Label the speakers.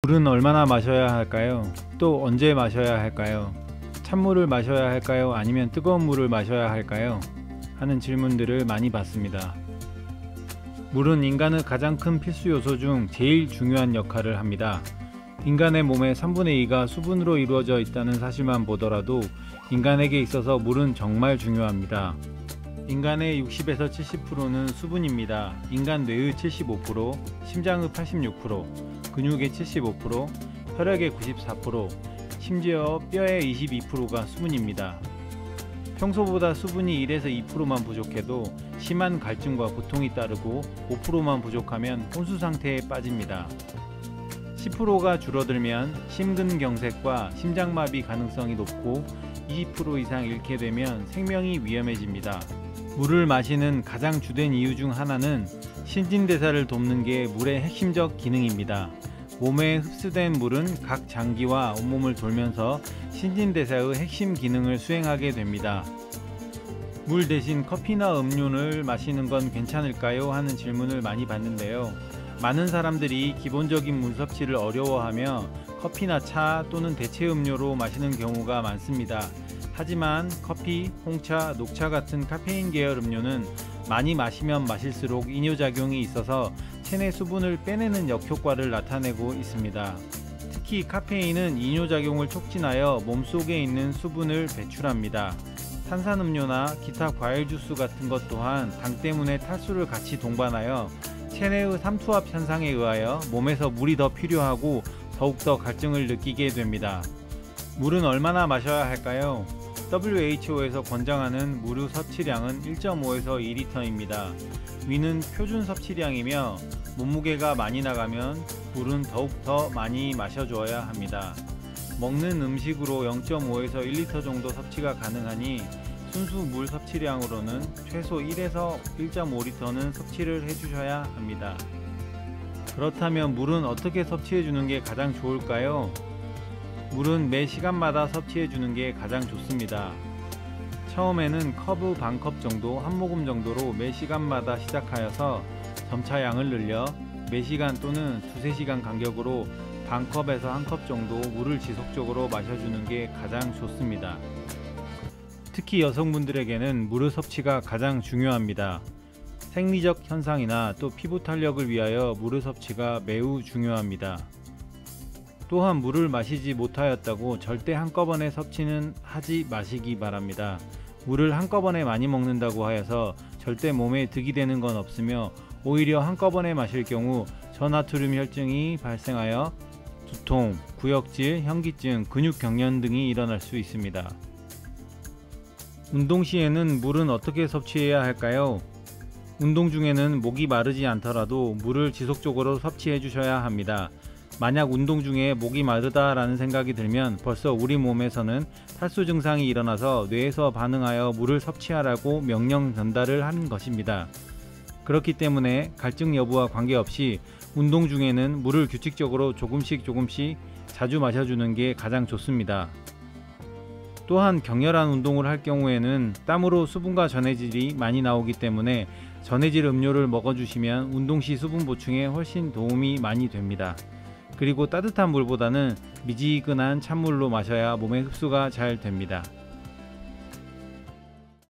Speaker 1: 물은 얼마나 마셔야 할까요? 또 언제 마셔야 할까요? 찬물을 마셔야 할까요? 아니면 뜨거운 물을 마셔야 할까요? 하는 질문들을 많이 받습니다. 물은 인간의 가장 큰 필수 요소 중 제일 중요한 역할을 합니다. 인간의 몸의 3분의 2가 수분으로 이루어져 있다는 사실만 보더라도 인간에게 있어서 물은 정말 중요합니다. 인간의 60에서 70%는 수분입니다. 인간 뇌의 75%, 심장의 86%, 근육의 75%, 혈액의 94%, 심지어 뼈의 22%가 수분입니다. 평소보다 수분이 1에서 2%만 부족해도 심한 갈증과 고통이 따르고 5%만 부족하면 혼수 상태에 빠집니다. 10%가 줄어들면 심근경색과 심장마비 가능성이 높고 20% 이상 잃게 되면 생명이 위험해집니다. 물을 마시는 가장 주된 이유 중 하나는 신진대사를 돕는 게 물의 핵심적 기능입니다. 몸에 흡수된 물은 각 장기와 온몸을 돌면서 신진대사의 핵심 기능을 수행하게 됩니다. 물 대신 커피나 음료를 마시는 건 괜찮을까요? 하는 질문을 많이 받는데요. 많은 사람들이 기본적인 물 섭취를 어려워하며 커피나 차 또는 대체 음료로 마시는 경우가 많습니다. 하지만 커피, 홍차, 녹차 같은 카페인 계열 음료는 많이 마시면 마실수록 이뇨작용이 있어서 체내 수분을 빼내는 역효과를 나타내고 있습니다. 특히 카페인은 이뇨작용을 촉진하여 몸속에 있는 수분을 배출합니다. 탄산음료나 기타 과일 주스 같은 것 또한 당 때문에 탈수를 같이 동반하여 체내의 삼투압 현상에 의하여 몸에서 물이 더 필요하고 더욱더 갈증을 느끼게 됩니다. 물은 얼마나 마셔야 할까요? WHO에서 권장하는 물의 섭취량은 1.5에서 2리터입니다. 위는 표준 섭취량이며 몸무게가 많이 나가면 물은 더욱더 많이 마셔줘야 합니다. 먹는 음식으로 0.5에서 1리터 정도 섭취가 가능하니 순수 물 섭취량으로는 최소 1에서 1.5리터는 섭취를 해주셔야 합니다. 그렇다면 물은 어떻게 섭취해주는 게 가장 좋을까요? 물은 매 시간마다 섭취해주는 게 가장 좋습니다. 처음에는 컵의 반컵 정도, 한 모금 정도로 매 시간마다 시작하여서 점차 양을 늘려 매 시간 또는 두세 시간 간격으로 반컵에서 한 컵 정도 물을 지속적으로 마셔주는 게 가장 좋습니다. 특히 여성분들에게는 물의 섭취가 가장 중요합니다. 생리적 현상이나 또 피부 탄력을 위하여 물의 섭취가 매우 중요합니다. 또한 물을 마시지 못하였다고 절대 한꺼번에 섭취는 하지 마시기 바랍니다. 물을 한꺼번에 많이 먹는다고 하여서 절대 몸에 득이 되는 건 없으며 오히려 한꺼번에 마실 경우 저나트륨 혈증이 발생하여 두통, 구역질, 현기증, 근육경련 등이 일어날 수 있습니다. 운동 시에는 물은 어떻게 섭취해야 할까요? 운동 중에는 목이 마르지 않더라도 물을 지속적으로 섭취해 주셔야 합니다. 만약 운동 중에 목이 마르다라는 생각이 들면 벌써 우리 몸에서는 탈수 증상이 일어나서 뇌에서 반응하여 물을 섭취하라고 명령 전달을 하는 것입니다. 그렇기 때문에 갈증 여부와 관계없이 운동 중에는 물을 규칙적으로 조금씩 자주 마셔주는 게 가장 좋습니다. 또한 격렬한 운동을 할 경우에는 땀으로 수분과 전해질이 많이 나오기 때문에 전해질 음료를 먹어주시면 운동 시 수분 보충에 훨씬 도움이 많이 됩니다. 그리고 따뜻한 물보다는 미지근한 찬물로 마셔야 몸에 흡수가 잘 됩니다.